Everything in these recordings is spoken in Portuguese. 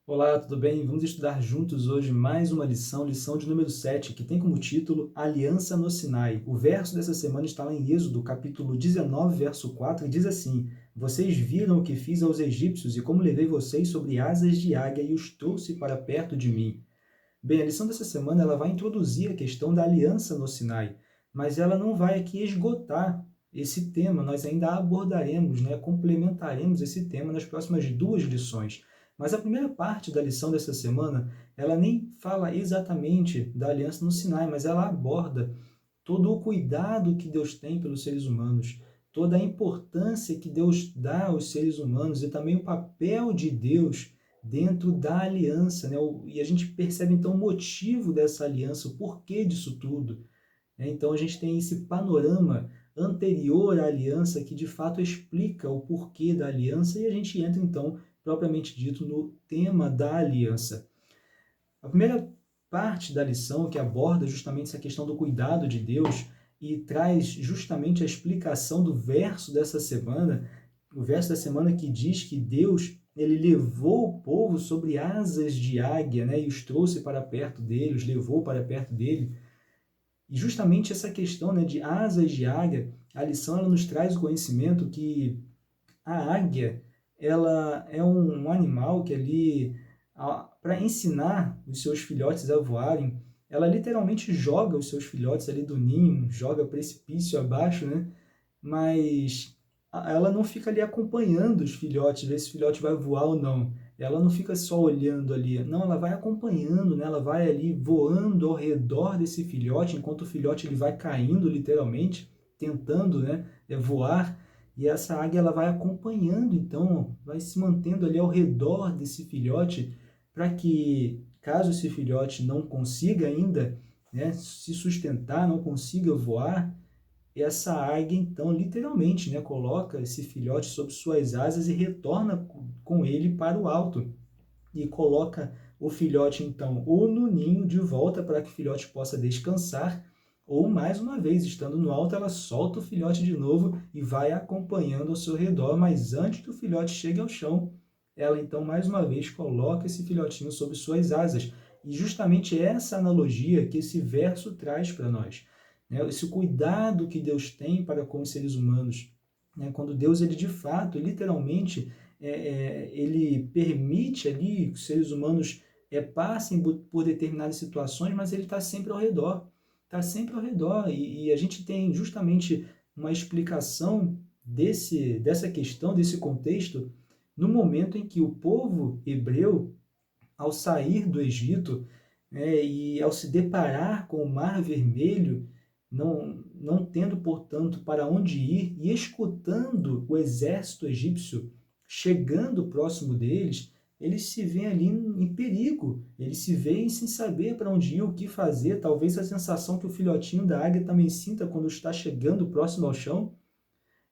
Olá, tudo bem? Vamos estudar juntos hoje mais uma lição de número 7, que tem como título Aliança no Sinai. O verso dessa semana está lá em Êxodo, capítulo 19, verso 4, e diz assim: Vocês viram o que fiz aos egípcios e como levei vocês sobre asas de águia e os trouxe para perto de mim. Bem, a lição dessa semana ela vai introduzir a questão da aliança no Sinai, mas ela não vai aqui esgotar esse tema, nós ainda abordaremos, complementaremos esse tema nas próximas duas lições. Mas a primeira parte da lição dessa semana, ela nem fala exatamente da aliança no Sinai, mas ela aborda todo o cuidado que Deus tem pelos seres humanos, toda a importância que Deus dá aos seres humanos e também o papel de Deus dentro da aliança, né? E a gente percebe então o motivo dessa aliança, o porquê disso tudo, né? Então a gente tem esse panorama anterior à aliança que de fato explica o porquê da aliança e a gente entra então propriamente dito no tema da aliança. A primeira parte da lição que aborda justamente essa questão do cuidado de Deus e traz justamente a explicação do verso dessa semana, o verso da semana que diz que Deus ele levou o povo sobre asas de águia, né, e os trouxe para perto dele, os levou para perto dele. E justamente essa questão, né, de asas de águia, a lição ela nos traz o conhecimento que a águia, ela é um animal que ali, para ensinar os seus filhotes a voarem, ela literalmente joga os seus filhotes ali do ninho, joga precipício abaixo, né? Mas ela não fica ali acompanhando os filhotes, ver se o filhote vai voar ou não. Ela não fica só olhando ali, não, ela vai acompanhando, né? Ela vai ali voando ao redor desse filhote, enquanto o filhote ele vai caindo literalmente, tentando, né, voar. E essa águia ela vai acompanhando, então, vai se mantendo ali ao redor desse filhote, para que, caso esse filhote não consiga ainda, né, se sustentar, não consiga voar, essa águia, então, literalmente, né, coloca esse filhote sob suas asas e retorna com ele para o alto. E coloca o filhote, então, ou no ninho de volta para que o filhote possa descansar, ou mais uma vez, estando no alto, ela solta o filhote de novo e vai acompanhando ao seu redor, mas antes que o filhote chegue ao chão, ela então mais uma vez coloca esse filhotinho sob suas asas. E justamente essa analogia que esse verso traz para nós, né? Esse cuidado que Deus tem para com os seres humanos, né? Quando Deus, ele de fato, literalmente, ele permite ali que os seres humanos passem por determinadas situações, mas ele está sempre ao redor, e a gente tem justamente uma explicação dessa questão, desse contexto, no momento em que o povo hebreu, ao sair do Egito, e ao se deparar com o Mar Vermelho, não tendo, portanto, para onde ir, e escutando o exército egípcio chegando próximo deles, eles se veem ali em perigo, eles se veem sem saber para onde ir, o que fazer, talvez a sensação que o filhotinho da águia também sinta quando está chegando próximo ao chão,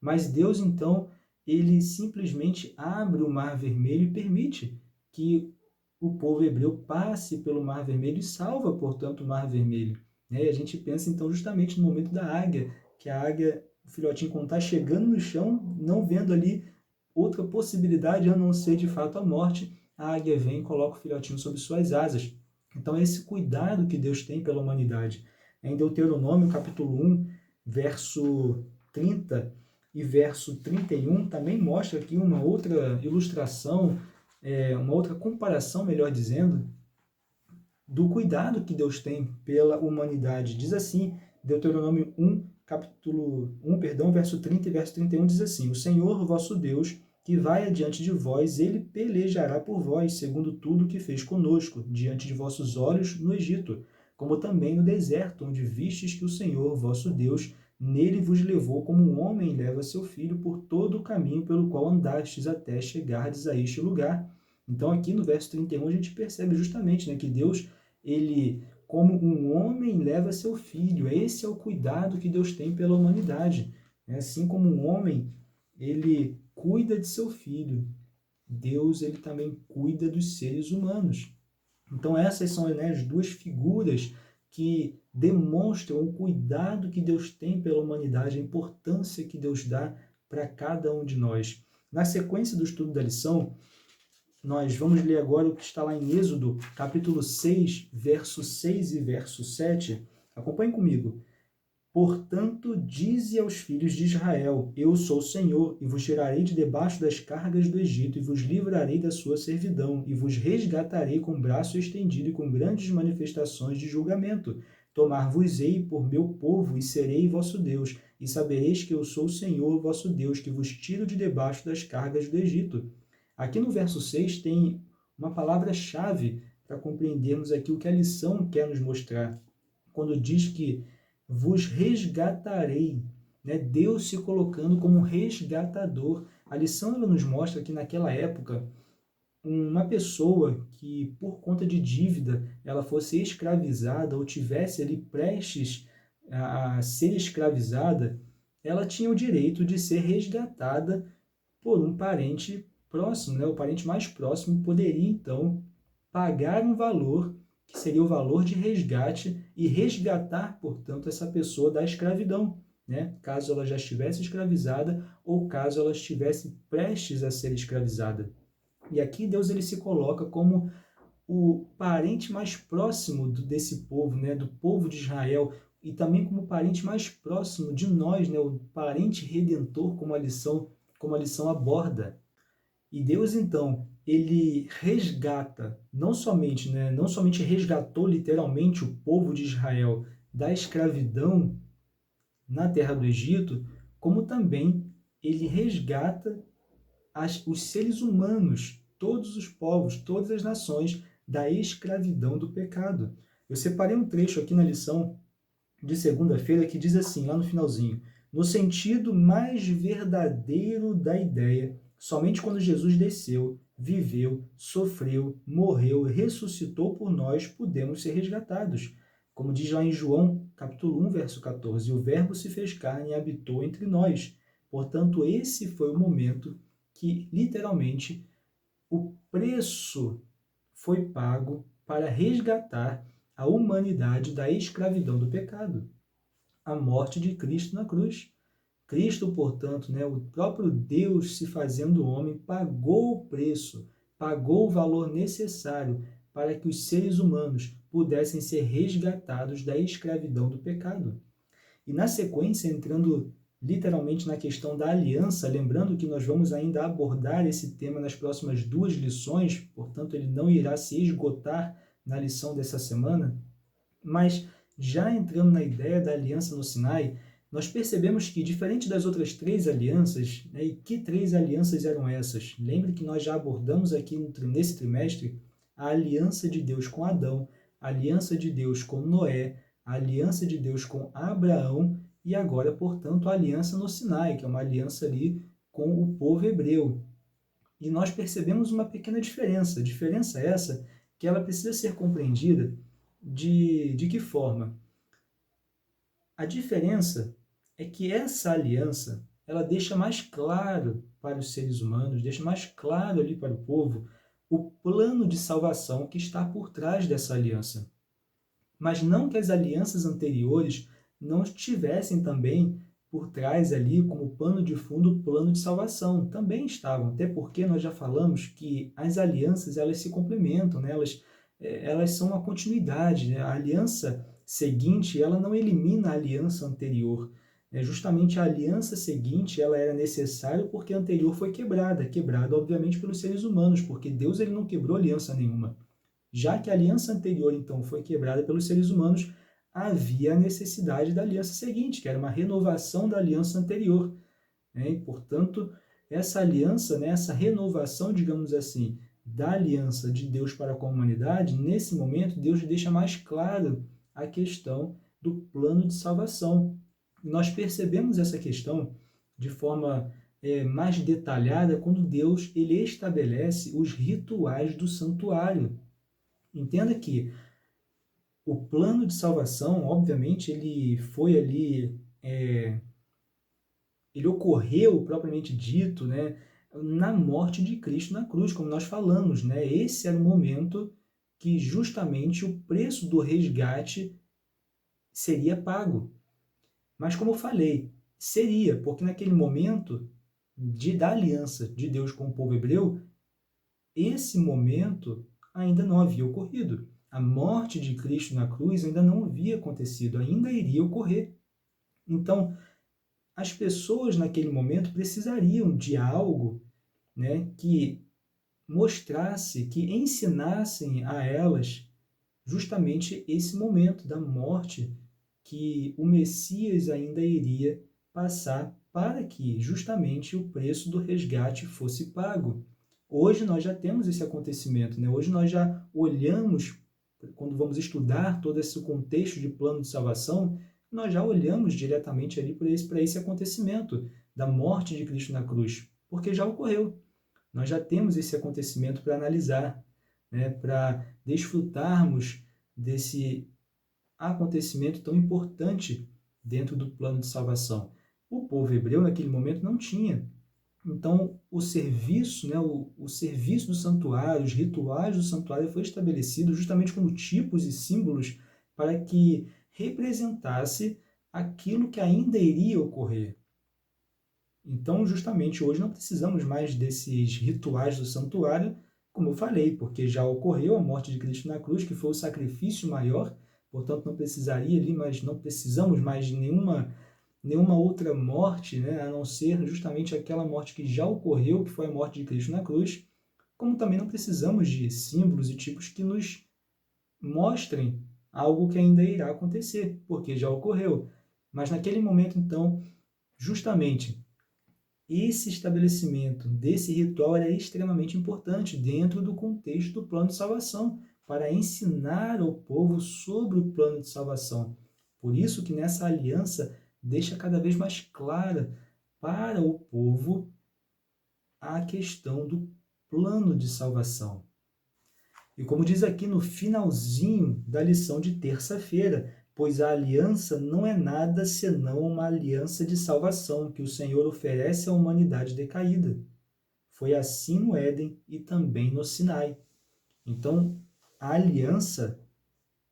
mas Deus, então, ele simplesmente abre o Mar Vermelho e permite que o povo hebreu passe pelo Mar Vermelho e salva, portanto, o Mar Vermelho. E a gente pensa, então, justamente no momento da águia, que a águia, o filhotinho, quando está chegando no chão, não vendo ali outra possibilidade a não ser, de fato, a morte, a águia vem e coloca o filhotinho sob suas asas. Então, é esse cuidado que Deus tem pela humanidade. Em Deuteronômio, capítulo 1, verso 30 e verso 31, também mostra aqui uma outra ilustração, uma outra comparação, melhor dizendo, do cuidado que Deus tem pela humanidade. Diz assim, Deuteronômio 1, capítulo 1, perdão, verso 30 e verso 31 diz assim: O Senhor, vosso Deus, que vai adiante de vós, ele pelejará por vós, segundo tudo que fez conosco, diante de vossos olhos no Egito, como também no deserto, onde vistes que o Senhor, vosso Deus, nele vos levou como um homem leva seu filho por todo o caminho pelo qual andastes até chegardes a este lugar. Então aqui no verso 31 a gente percebe justamente, né, que Deus, ele, como um homem leva seu filho. Esse é o cuidado que Deus tem pela humanidade. Assim como um homem, ele cuida de seu filho, Deus, ele também cuida dos seres humanos. Então essas são, né, as duas figuras que demonstram o cuidado que Deus tem pela humanidade, a importância que Deus dá para cada um de nós. Na sequência do estudo da lição, Nós vamos ler agora o que está lá em Êxodo, capítulo 6, verso 6 e verso 7. Acompanhe comigo. Portanto, dize aos filhos de Israel: Eu sou o Senhor, e vos tirarei de debaixo das cargas do Egito, e vos livrarei da sua servidão, e vos resgatarei com braço estendido e com grandes manifestações de julgamento. Tomar-vos-ei por meu povo, e serei vosso Deus, e sabereis que eu sou o Senhor, vosso Deus, que vos tiro de debaixo das cargas do Egito. Aqui no verso 6 tem uma palavra-chave para compreendermos aqui o que a lição quer nos mostrar. Quando diz que vos resgatarei, né? Deus se colocando como resgatador. A lição ela nos mostra que naquela época, uma pessoa que por conta de dívida ela fosse escravizada ou tivesse ali prestes a ser escravizada, ela tinha o direito de ser resgatada por um parente próximo, né? O parente mais próximo poderia então pagar um valor que seria o valor de resgate e resgatar, portanto, essa pessoa da escravidão, né? Caso ela já estivesse escravizada ou caso ela estivesse prestes a ser escravizada. E aqui Deus ele se coloca como o parente mais próximo desse povo, né? Do povo de Israel, e também como o parente mais próximo de nós, né? O parente redentor, como a lição aborda. E Deus, então, ele resgata, não somente, né, não somente resgatou literalmente o povo de Israel da escravidão na terra do Egito, como também ele resgata os seres humanos, todos os povos, todas as nações, da escravidão do pecado. Eu separei um trecho aqui na lição de segunda-feira que diz assim, lá no finalzinho: no sentido mais verdadeiro da ideia, somente quando Jesus desceu, viveu, sofreu, morreu, ressuscitou por nós, podemos ser resgatados. Como diz lá em João, capítulo 1, verso 14, o Verbo se fez carne e habitou entre nós. Portanto, esse foi o momento que, literalmente, o preço foi pago para resgatar a humanidade da escravidão do pecado, a morte de Cristo na cruz. Cristo, portanto, né, o próprio Deus se fazendo homem, pagou o preço, pagou o valor necessário para que os seres humanos pudessem ser resgatados da escravidão do pecado. E na sequência, entrando literalmente na questão da aliança, lembrando que nós vamos ainda abordar esse tema nas próximas 2 lições, portanto, ele não irá se esgotar na lição dessa semana, mas já entrando na ideia da aliança no Sinai, nós percebemos que, diferente das outras 3 alianças, né, e que 3 alianças eram essas? Lembre que nós já abordamos aqui nesse trimestre a aliança de Deus com Adão, a aliança de Deus com Noé, a aliança de Deus com Abraão e agora, portanto, a aliança no Sinai, que é uma aliança ali com o povo hebreu. E nós percebemos uma pequena diferença essa que ela precisa ser compreendida de que forma? A diferença é que essa aliança, ela deixa mais claro para os seres humanos, deixa mais claro ali para o povo, o plano de salvação que está por trás dessa aliança. Mas não que as alianças anteriores não estivessem também por trás ali, como pano de fundo, o plano de salvação. Também estavam, até porque nós já falamos que as alianças, elas se complementam, né? Elas são uma continuidade, né? A aliança seguinte, ela não elimina a aliança anterior. Justamente a aliança seguinte, ela era necessária porque a anterior foi quebrada, obviamente, pelos seres humanos, porque Deus ele não quebrou aliança nenhuma. Já que a aliança anterior, então, foi quebrada pelos seres humanos, havia a necessidade da aliança seguinte, que era uma renovação da aliança anterior. Né? E, portanto, essa aliança, né, essa renovação, digamos assim, da aliança de Deus para com a humanidade, nesse momento, Deus deixa mais claro a questão do plano de salvação. E nós percebemos essa questão de forma mais detalhada quando Deus ele estabelece os rituais do santuário. Entenda que o plano de salvação, obviamente, ele foi ali, ele ocorreu, propriamente dito, né, na morte de Cristo na cruz, como nós falamos, né? Esse era o momento que justamente o preço do resgate seria pago. Mas como eu falei, seria, porque naquele momento da aliança de Deus com o povo hebreu, esse momento ainda não havia ocorrido. A morte de Cristo na cruz ainda não havia acontecido, ainda iria ocorrer. Então, as pessoas naquele momento precisariam de algo, né, que mostrasse, que ensinassem a elas justamente esse momento da morte que o Messias ainda iria passar para que justamente o preço do resgate fosse pago. Hoje nós já temos esse acontecimento, né? Hoje nós já olhamos, quando vamos estudar todo esse contexto de plano de salvação, nós já olhamos diretamente ali para esse acontecimento da morte de Cristo na cruz, porque já ocorreu. Nós já temos esse acontecimento para analisar, né? Para desfrutarmos desse acontecimento tão importante dentro do plano de salvação. O povo hebreu naquele momento não tinha. Então, o serviço, né, o serviço do santuário, os rituais do santuário foi estabelecido justamente como tipos e símbolos para que representasse aquilo que ainda iria ocorrer. Então, justamente hoje não precisamos mais desses rituais do santuário, como eu falei, porque já ocorreu a morte de Cristo na cruz, que foi o sacrifício maior, portanto não precisaria ali, mas não precisamos mais de nenhuma outra morte, né, a não ser justamente aquela morte que já ocorreu, que foi a morte de Cristo na cruz, como também não precisamos de símbolos e tipos que nos mostrem algo que ainda irá acontecer, porque já ocorreu. Mas naquele momento, então, justamente, esse estabelecimento desse ritual era extremamente importante dentro do contexto do plano de salvação, para ensinar ao povo sobre o plano de salvação. Por isso que nessa aliança deixa cada vez mais clara para o povo a questão do plano de salvação. E como diz aqui no finalzinho da lição de terça-feira, pois a aliança não é nada senão uma aliança de salvação que o Senhor oferece à humanidade decaída. Foi assim no Éden e também no Sinai. Então, a aliança,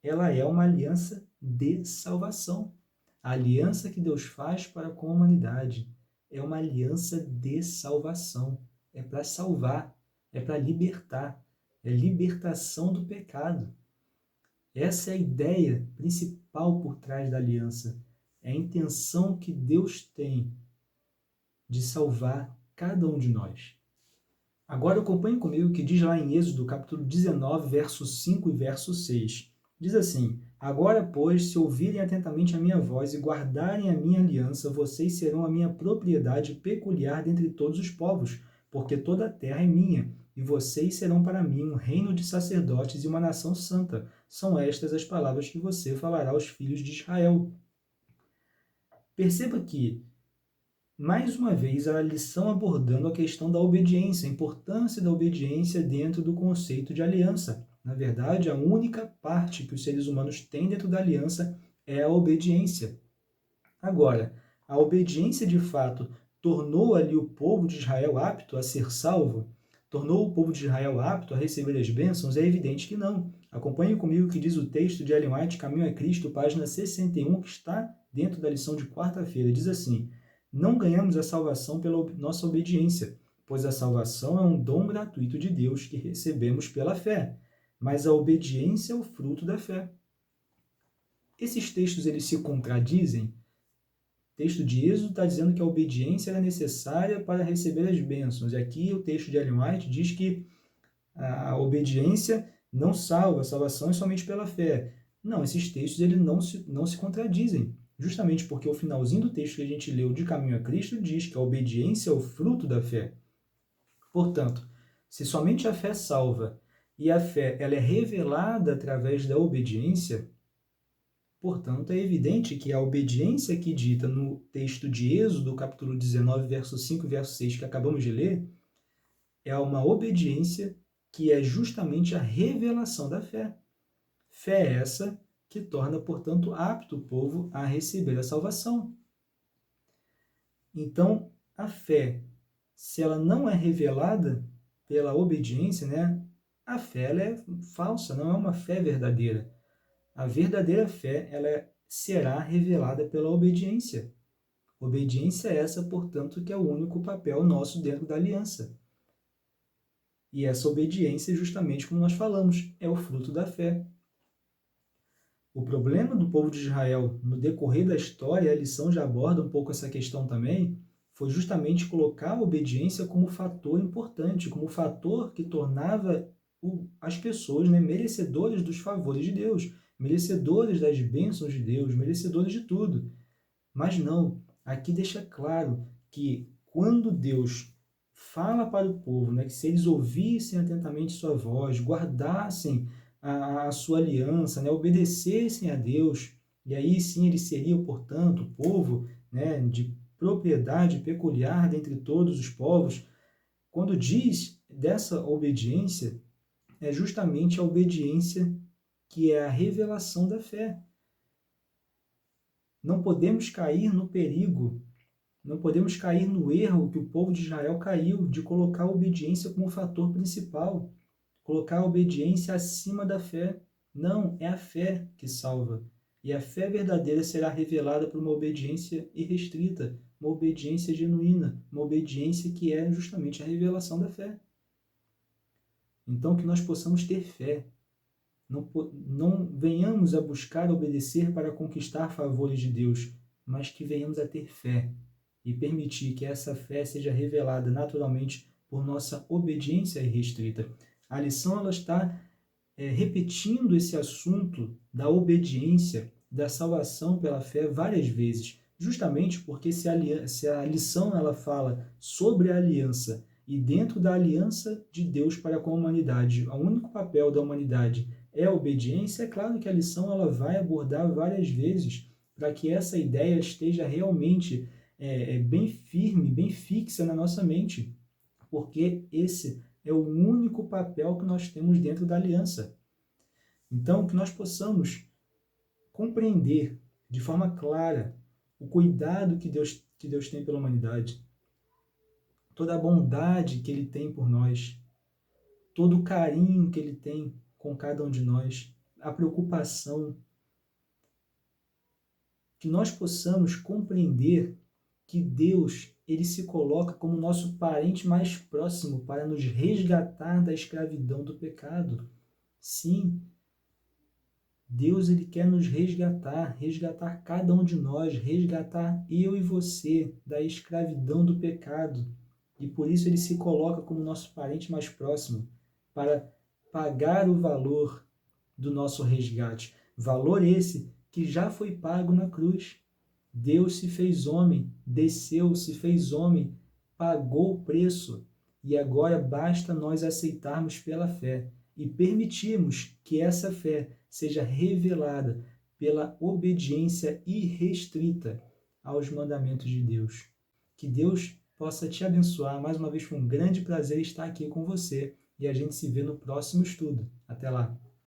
ela é uma aliança de salvação. A aliança que Deus faz para com a humanidade é uma aliança de salvação. É para salvar, é para libertar, é libertação do pecado. Essa é a ideia principal por trás da aliança. É a intenção que Deus tem de salvar cada um de nós. Agora acompanhe comigo o que diz lá em Êxodo, capítulo 19, versos 5 e verso 6. Diz assim: Agora, pois, se ouvirem atentamente a minha voz e guardarem a minha aliança, vocês serão a minha propriedade peculiar dentre todos os povos, porque toda a terra é minha, e vocês serão para mim um reino de sacerdotes e uma nação santa. São estas as palavras que você falará aos filhos de Israel. Perceba que mais uma vez, a lição abordando a questão da obediência, a importância da obediência dentro do conceito de aliança. Na verdade, a única parte que os seres humanos têm dentro da aliança é a obediência. Agora, a obediência de fato tornou ali o povo de Israel apto a ser salvo? Tornou o povo de Israel apto a receber as bênçãos? É evidente que não. Acompanhe comigo o que diz o texto de Ellen White, Caminho a Cristo, página 61, que está dentro da lição de quarta-feira. Diz assim: Não ganhamos a salvação pela nossa obediência, pois a salvação é um dom gratuito de Deus que recebemos pela fé, mas a obediência é o fruto da fé. Esses textos eles se contradizem? O texto de Êxodo está dizendo que a obediência era necessária para receber as bênçãos. E aqui o texto de Ellen White diz que a obediência não salva, a salvação é somente pela fé. Não, esses textos eles não se contradizem. Justamente porque o finalzinho do texto que a gente leu de Caminho a Cristo diz que a obediência é o fruto da fé. Portanto, se somente a fé salva e a fé ela é revelada através da obediência, portanto, é evidente que a obediência aqui dita no texto de Êxodo, capítulo 19, verso 5 e verso 6, que acabamos de ler, é uma obediência que é justamente a revelação da fé. Fé essa que torna, portanto, apto o povo a receber a salvação. Então, a fé, se ela não é revelada pela obediência, né, a fé ela é falsa, não é uma fé verdadeira. A verdadeira fé ela será revelada pela obediência. Obediência é essa, portanto, que é o único papel nosso dentro da aliança. E essa obediência, justamente como nós falamos, é o fruto da fé. O problema do povo de Israel no decorrer da história, a lição já aborda um pouco essa questão também, foi justamente colocar a obediência como fator importante, como fator que tornava as pessoas, né, merecedoras dos favores de Deus, merecedoras das bênçãos de Deus, merecedoras de tudo. Mas não, aqui deixa claro que quando Deus fala para o povo, né, que se eles ouvissem atentamente sua voz, guardassem a sua aliança, né, obedecessem a Deus, e aí sim eles seriam, portanto, o povo, né, de propriedade peculiar dentre todos os povos. Quando diz dessa obediência, é justamente a obediência que é a revelação da fé. Não podemos cair no perigo, não podemos cair no erro que o povo de Israel caiu, de colocar a obediência como fator principal, colocar a obediência acima da fé. Não, é a fé que salva. E a fé verdadeira será revelada por uma obediência irrestrita, uma obediência genuína, uma obediência que é justamente a revelação da fé. Então, que nós possamos ter fé. Não venhamos a buscar obedecer para conquistar favores de Deus, mas que venhamos a ter fé e permitir que essa fé seja revelada naturalmente por nossa obediência irrestrita. A lição ela está repetindo esse assunto da obediência, da salvação pela fé várias vezes, justamente porque se a lição ela fala sobre a aliança e dentro da aliança de Deus para com a humanidade, o único papel da humanidade é a obediência, é claro que a lição ela vai abordar várias vezes para que essa ideia esteja realmente bem firme, bem fixa na nossa mente, porque esse é o único papel que nós temos dentro da aliança. Então, que nós possamos compreender de forma clara o cuidado que Deus tem pela humanidade, toda a bondade que Ele tem por nós, todo o carinho que Ele tem com cada um de nós, a preocupação, que nós possamos compreender que Deus ele se coloca como nosso parente mais próximo para nos resgatar da escravidão do pecado. Sim, Deus ele quer nos resgatar, resgatar cada um de nós, resgatar eu e você da escravidão do pecado. E por isso ele se coloca como nosso parente mais próximo, para pagar o valor do nosso resgate. Valor esse que já foi pago na cruz. Deus se fez homem, desceu, se fez homem, pagou o preço. E agora basta nós aceitarmos pela fé e permitirmos que essa fé seja revelada pela obediência irrestrita aos mandamentos de Deus. Que Deus possa te abençoar. Mais uma vez foi um grande prazer estar aqui com você e a gente se vê no próximo estudo. Até lá!